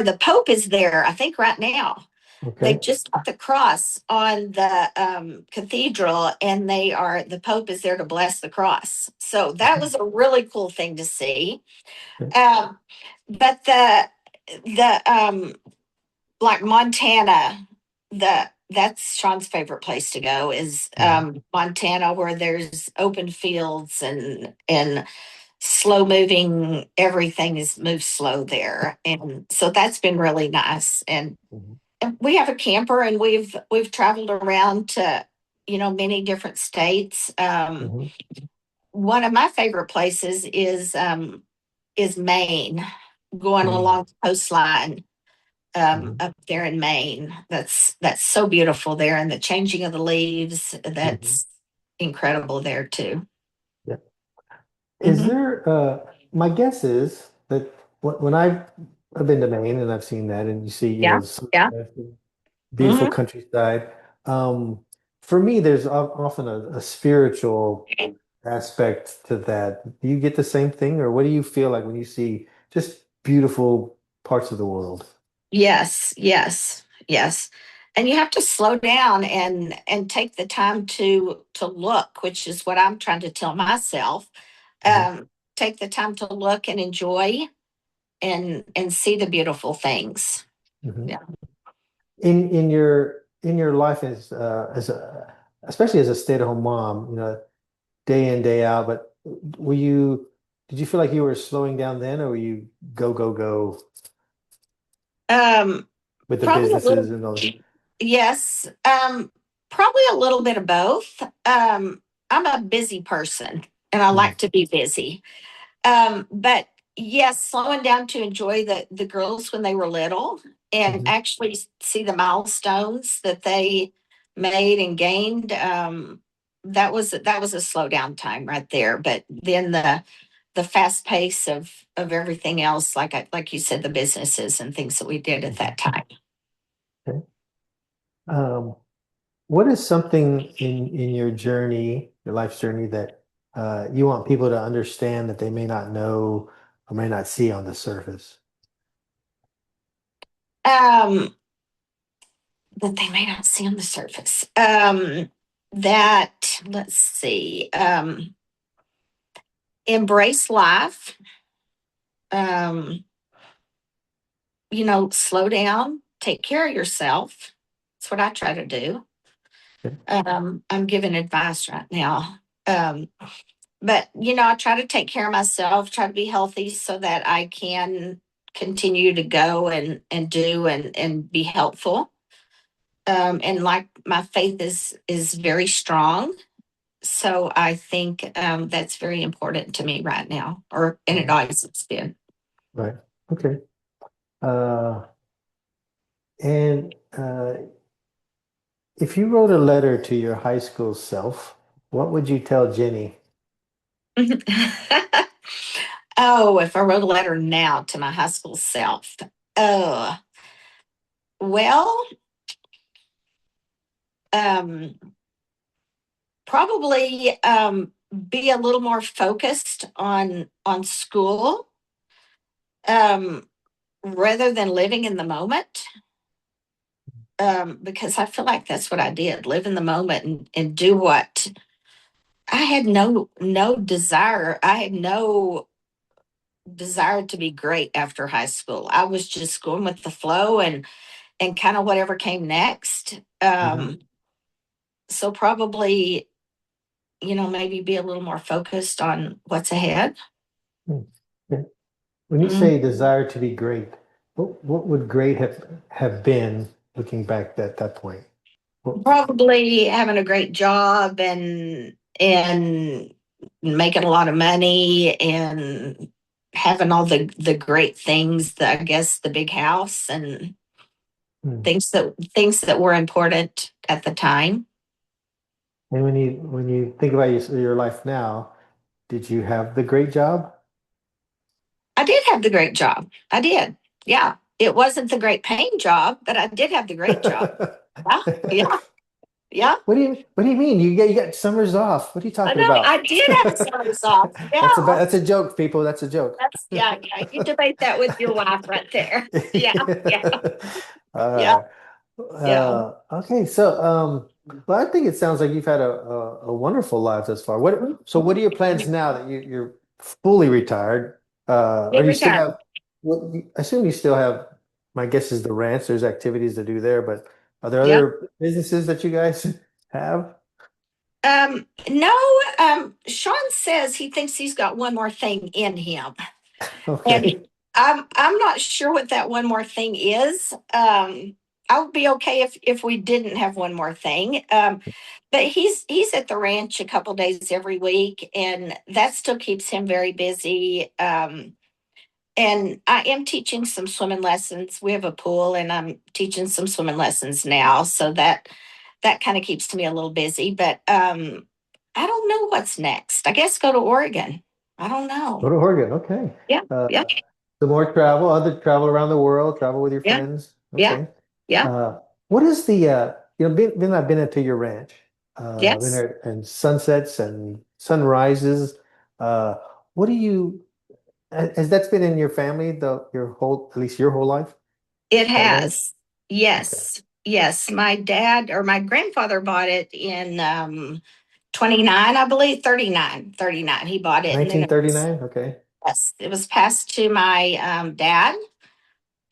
The Pope is there, I think, right now. They Okay. just put the cross on the cathedral, and the Pope is there to bless the cross. So that was a really cool thing to see. Okay. Um, but the like Montana, that's Sean's favorite place to go, is Mhm. Montana, where there's open fields and slow moving. Everything is moves slow there, and so that's been really nice. And Mhm. And we have a camper, and we've traveled around to, many different states. Hmm. One of my favorite places is Maine, going Mm-hmm. along the coastline Hmm. up there in Maine. That's so beautiful there, and the changing of the leaves. Hmm. That's incredible there too. Yeah. Is Hmm. there, my guess is that when I've been to Maine and I've seen that, and you see, Yeah, yeah. the beautiful Hmm. countryside. Um, for me, there's often a spiritual aspect to that. Do you get the same thing, or what do you feel like when you see just beautiful parts of the world? Yes, yes, yes. And you have to slow down and take the time to look, which is what I'm trying to tell myself. Hmm. Um, Take the time to look and enjoy and see the beautiful things. Hmm. Yeah. In your life as a especially as a stay-at-home mom, day in, day out, but were you did you feel like you were slowing down then, or were you go, go, go Um, with the Probably a businesses little. and all? Yes. Probably a little bit of both. I'm a busy person, and I Mm-hmm. like to be busy. But yes, slowing down to enjoy the girls when they were little and Mm-hmm. actually see the milestones that they made and gained. That was a slow down time right there. But then the fast pace of everything else, like you said, the businesses and things that we did at Mm-hmm. that time. Okay. Um, what is something in your journey, your life's journey, that you want people to understand that they may not know or may not see on the surface? Um, that they may not see on the surface. That let's see. Embrace life. Um, slow down, take care of yourself. That's what I try to do. Okay. I'm giving advice right now. But, I try to take care of myself, try to be healthy so that I can continue to go and do and be helpful. And like my faith is very strong. So I think that's very important to me right now, and it Mhm. always has been. Right. Okay. Uh, and if you wrote a letter to your high school self, what would you tell Jenny? Oh, if I wrote a letter now to my high school self. Oh, well, um, probably be a little more focused on school, um, rather than living in the moment. Because I feel like that's what I did, live in the moment and do what I had no desire. I had no desire to be great after high school. I was just going with the flow and kind of whatever came next. Mhm. So probably, maybe be a little more focused on what's ahead. Hmm. Okay. When you Mm. say desire to be great, what would great have been looking back at that point? Well, Probably having a great job and making a lot of money and having all the great things, I guess the big house and hmm. things that were important at the time. And when you think about your life now, did you have the great job? I did have the great job. I did. Yeah. It wasn't the great paying job, but I did have the great job. Yeah. Yeah. Yeah. What do you mean? You get summers off. What are you I talking know I about? did have summers off. That's a Yeah. that's a joke, people. That's a joke. Yeah. You debate that with your wife right there. Yeah. Yeah. All Yeah. right. Yeah. Okay, so well, I think it sounds like you've had a wonderful life thus far. So what are your plans now that you're fully retired? Or Get do you still retired. have, well, I assume you still have, my guess is the ranch, there's activities to do there, but are there Yeah. other businesses that you guys have? No, Sean says he thinks he's got one more thing in him. And Okay. I'm not sure what that one more thing is. I would be okay if we didn't have one more thing. But he's at the ranch a couple days every week, and that still keeps him very busy. And I am teaching some swimming lessons. We have a pool, and I'm teaching some swimming lessons now, so that kind of keeps me a little busy. But I don't know what's next. I guess go to Oregon. I don't Go know. to Oregon. Okay. Yeah, Uh, yeah, some more travel, other travel around the world, travel with your yeah, friends. yeah, Okay. yeah. What is the I've been into your ranch, been Yes, there and sunsets and sunrises. Uh, what do you has that been in your family your whole at least your whole life? it That ranch? has. Okay. Yes, yes. My dad or my grandfather bought it in 29, I believe, 39, 39. He bought it, and then 1939. Okay. yes, it was passed to my dad,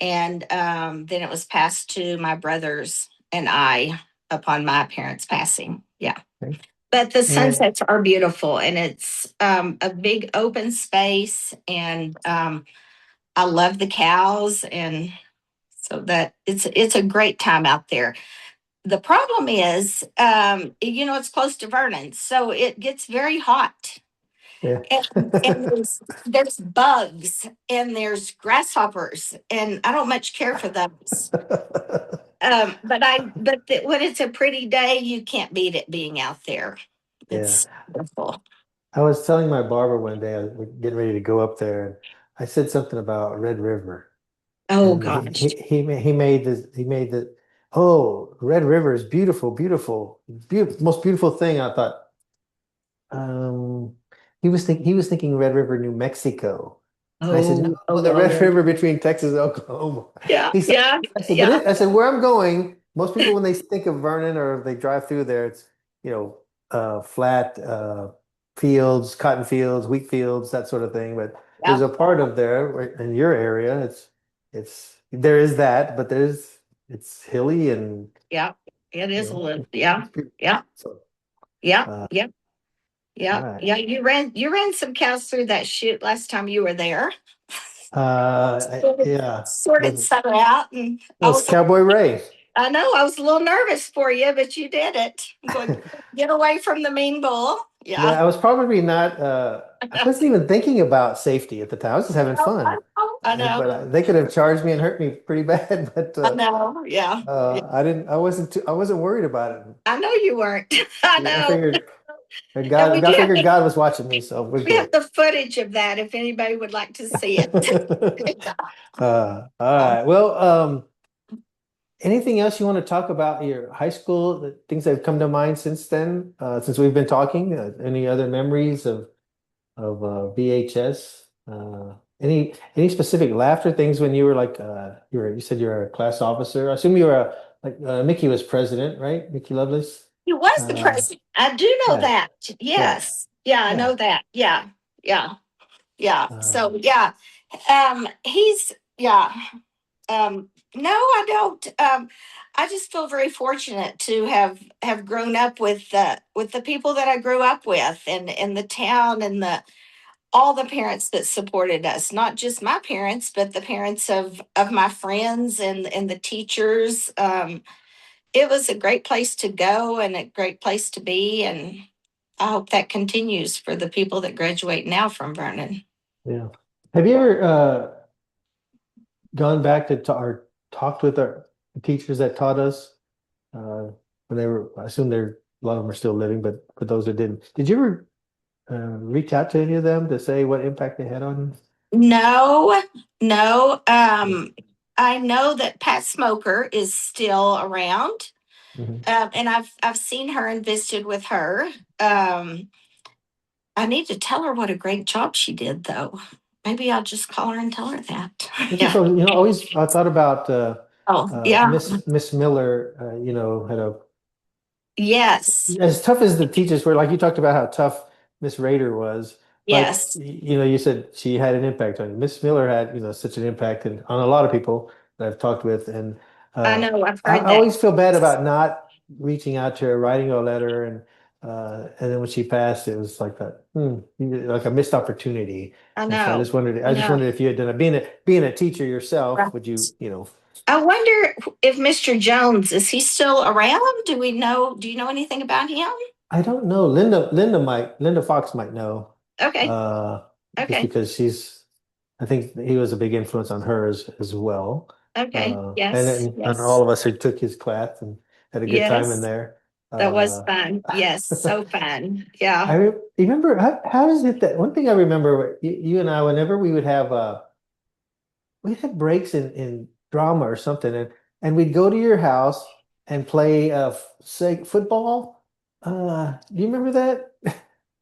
and then it was passed to my brothers and I upon my parents' passing. Yeah. Okay. But the And sunsets are beautiful, and it's a big open space, and I love the cows, and so that it's a great time out there. The problem is, it's close to Vernon, so it gets very hot, yeah. and there's bugs and there's grasshoppers, and I don't much care for those. When it's a pretty day, you can't beat it being out there. Yeah. It's beautiful. I was telling my barber one day, I was getting ready to go up there, and I said something about Red River. Oh And gosh. he made the oh, Red River is beautiful, beautiful, most beautiful thing. I thought, um, he was thinking Red River, New Mexico. And I said, Oh, no, the Red oh, River between Texas and Oklahoma. yeah, He said, yeah, I said, yeah, I said, where I'm going, most people when they think of Vernon or they drive through there, it's, you know, flat fields, cotton fields, wheat fields, that sort of thing. But there's yeah, a part of there in your area, there is that, but it's hilly and, yeah. It you is a know, little, yeah, it's beautiful. yeah, So, yeah, uh, yeah, all yeah, right. yeah. You ran some cows through that chute last time you were there. Yeah, Sorted was some out, and was Cowboy Ray. I know I was a little nervous for you, but you did it. I'm going, get away from the mean bull. Yeah, Yeah. I was probably not, I wasn't even thinking about safety at the time. I was just having fun. I know. They could have charged me and hurt me pretty bad, but I know. Yeah. Yeah. I wasn't worried about I know you weren't. I it. I know. figured And we do I have figured God was watching me, so we're we have good. the footage of that if anybody would like to see it. All right. Well, anything else you want to talk about your high school, the things that have come to mind since then, since we've been talking? Any other memories of VHS? Any specific laughter things when you were like you said you were a class officer. I assume you were Mickey was president, right? Mickey Lovelace. He was the Uh, president. I do know yeah, that. yeah, Yes. Yeah, I yeah. know that. Yeah. Yeah. Yeah. Uh, So yeah. He's yeah. No, I don't. I just feel very fortunate to have grown up with the people that I grew up with, and the town, and the all the parents that supported us, not just my parents, but the parents of my friends, and the teachers. It was a great place to go and a great place to be, and I hope that continues for the people that graduate now from Vernon. yeah. Have you ever gone back to or talked with our teachers that taught us when they were? I assume they're a lot of them are still living, but for those that didn't, did you ever reach out to any of them to say what impact they had on No, no. you? I know that Pat Smoker is still around, Mhm. and I've seen her and visited with her. Um, I need to tell her what a great job she did, though. Maybe I'll just call her and tell her that. It's just Yeah. always I thought about Oh, yeah. Miss Miller. Had a Yes. as tough as the teachers were. Like you talked about how tough Miss Rader was, but Yes. you said she had an impact on you. Miss Miller had such an impact on a lot of people that I've talked with, and I uh, know. I've heard I that. always feel bad about not reaching out to her, writing her a letter, and then when she passed, it was like that, like a missed opportunity. I And so know. I I just know. wondered if you had done it. Being a teacher Right. yourself, would you? I wonder if Mr. Jones is he still around? Do you know anything about him? I don't know. Linda Fox might know. Okay. Uh, just Okay. because I think he was a big influence on her as well. Okay. And Yes. then and all Yes. of us who took his class and had a good time in Yes. there. That was Uh, fun. Yes. So fun. Yeah. remember how is it that one thing I remember you and I whenever we would have we'd have breaks in drama or something and we'd go to your house and play say football. Do you remember that?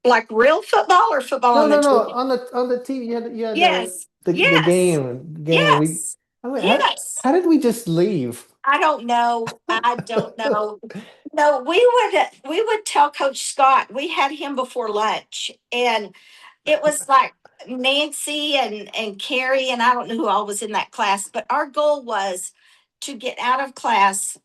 Like real football or football No, on the no, no. TV? On the TV, you had Yes. the Yes. game. Yes. I mean, Yes. how did we just leave? I don't know. I don't know. No, we would tell Coach Scott. We had him before lunch, and it was like Nancy and Carrie, and I don't know who all was in that class, but our goal was to get out of class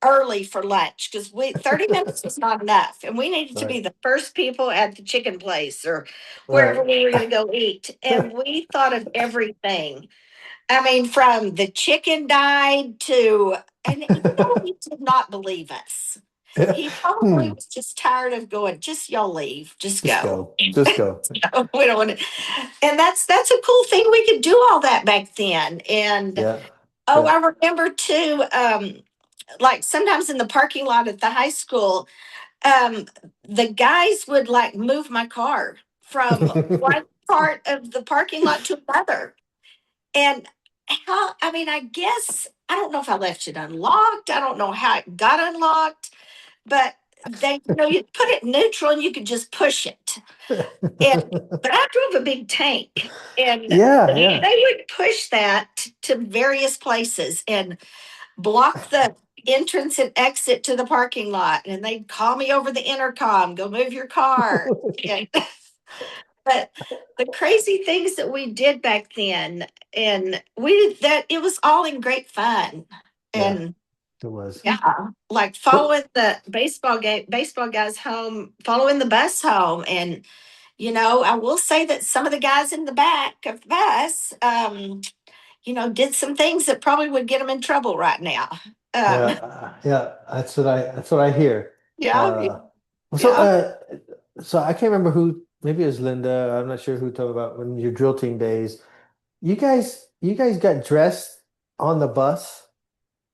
early for lunch because we 30 minutes was not enough, and we needed to be Right, the first people at the chicken place or wherever right. we were going to go eat, and we thought of everything. I mean, from the chicken died to, and he did not believe us. He probably Hmm. was just tired of going, just y'all leave, just Just go. go. Just go. We don't want to. And that's a cool thing. We could do all that back then. And Yeah. oh, Yeah. I remember too, like sometimes in the parking lot at the high school, um, the guys would like move my car from one part of the parking lot to another. And how, I mean, I guess, I don't know if I left it unlocked. I don't know how it got unlocked, but you put it neutral and you could just push it. But I drove a big tank and Yeah, yeah. they would push that to various places and block the entrance and exit to the parking lot. And they'd call me over the intercom, go move your car. And but the crazy things that we did back then, and we did that, it was all in great fun. Yeah, And it was. yeah, like Well, following the baseball guys home, following the bus home. And, I will say that some of the guys in the back of the bus, did some things that probably would get them in trouble right now. yeah, Um, yeah. That's what I hear. yeah, Uh, so yeah. so I can't remember who. Maybe it was Linda. I'm not sure who told about when your drill team days. You guys got dressed on the bus.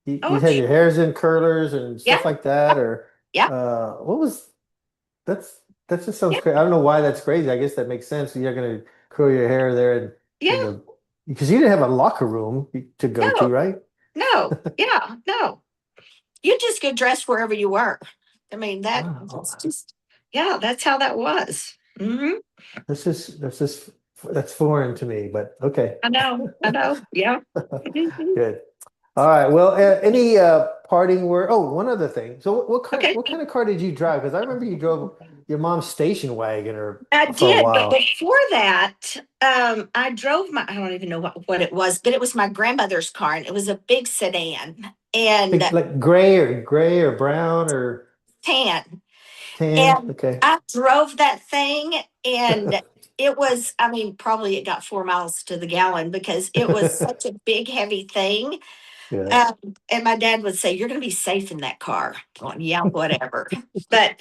You Oh, had your hairs in curlers and yeah, stuff like that, or yeah, what was that's that just sounds yeah, crazy. I don't know why that's crazy. I guess that makes sense. You're gonna curl your hair there in yeah. the because you didn't have a locker room to go to, No, right? no, yeah, no. You just get dressed wherever you were. I mean, Wow. that's just, yeah, that's how that was. This is that's foreign to me, but okay. I know, yeah. Mhm. Good. All right. Well, any parting word? Oh, one other thing. So, Okay. what kind of car did you drive? Because I remember you drove your mom's station wagon or I for a did, but while. before that, I drove I don't even know what it was, but it was my grandmother's car and it was a big sedan and Like gray or brown or tan. tan. And Okay. I drove that thing and it was, I mean, probably it got 4 miles to the gallon because it was such a big, heavy thing. Yeah. Um, and my dad would say, "You're going to be safe in that car." Going, yeah, whatever. But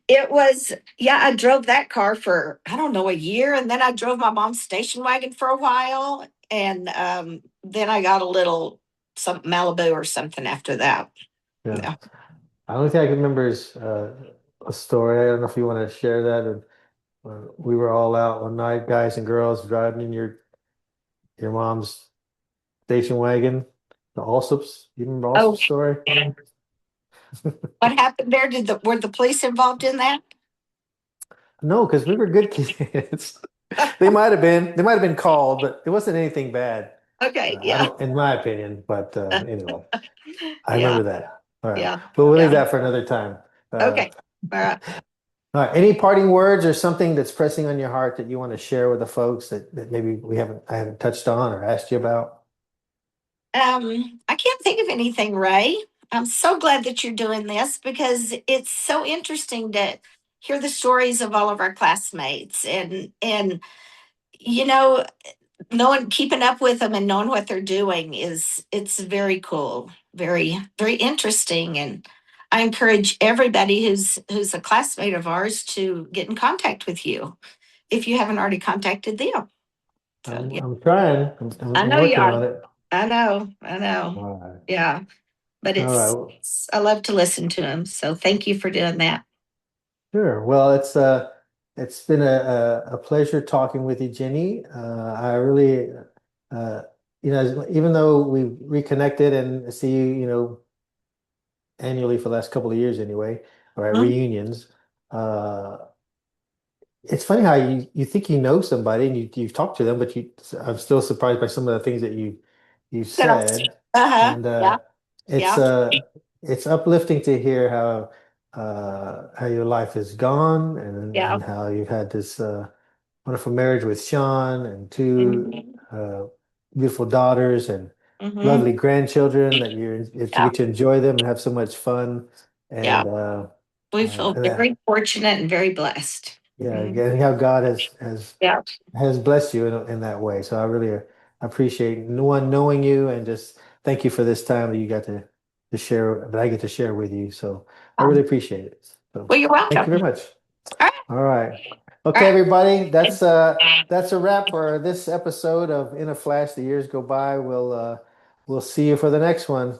it was, yeah, I drove that car for, I don't know, a year. And then I drove my mom's station wagon for a while. And then I got a little some Malibu or something after that. Yeah. Yeah. The only thing I can remember is a story. I don't know if you want to share that. We were all out one night, guys and girls, driving in your mom's station wagon, the Allsops. You remember Oh, Allsop's story? what happened there? Were the police involved in that? No, because we were good kids. They might have been called, but it wasn't anything bad. Okay. I Yeah. don't, in my opinion. But anyway, I Yeah. remember that. All right, Yeah. but we'll leave Yeah. that for another time. Uh, Okay. All right. all right. Any parting words or something that's pressing on your heart that you want to share with the folks that maybe I haven't touched on or asked you about? I can't think of anything, Ray. I'm so glad that you're doing this because it's so interesting to hear the stories of all of our classmates and you know knowing, keeping up with them and knowing what they're doing it's very cool, very, very interesting. And I encourage everybody who's a classmate of ours to get in contact with you if you haven't already contacted them. So yeah, I'm trying. I I'm know you working are. on it. I know. All right. Yeah, but All right. Well, I love to listen to them. So thank you for doing that. sure. Well, it's been a pleasure talking with you, Jenny. I really uh even though we reconnected and see you, annually for the last couple of years anyway, or at Mhm. reunions, uh it's funny how you think you know somebody and you've talked to them, but I'm still surprised by some of the things that you said. Uh-huh. And Yeah. it's Yeah. it's uplifting to hear how your life has gone Yeah. and how you've had this wonderful marriage with Sean and two Hmm. uh, beautiful daughters and lovely Hmm. grandchildren that you Yeah. get to enjoy them and have so much fun. Yeah. And We feel and very fortunate and very blessed. yeah, Mhm. and how God Yeah. has blessed you in that way. So I really appreciate one knowing you and just thank you for this time that you got to share that I get to share with you. So I really appreciate it. So Well, you're thank you welcome. very much. All right. All right. All Okay, right. everybody. That's a wrap for this episode of In a Flash. The years go by. We'll see you for the next one.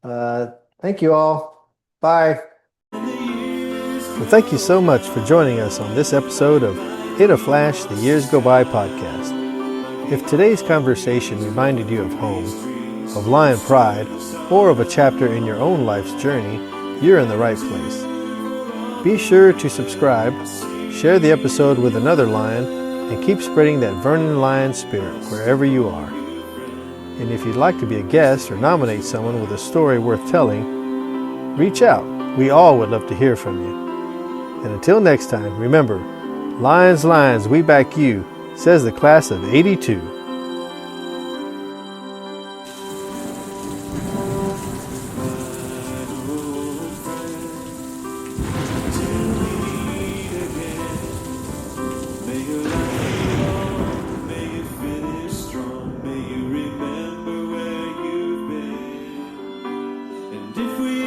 Uh, Thank you all. Bye. Well, thank you so much for joining us on this episode of In a Flash, the Years Go By podcast. If today's conversation reminded you of home, of Lion Pride, or of a chapter in your own life's journey, you're in the right place. Be sure to subscribe, share the episode with another Lion, and keep spreading that Vernon Lion spirit wherever you are. And if you'd like to be a guest or nominate someone with a story worth telling, reach out. We all would love to hear from you. And until next time, remember, Lions, Lions, we back you, says the class of '82. If we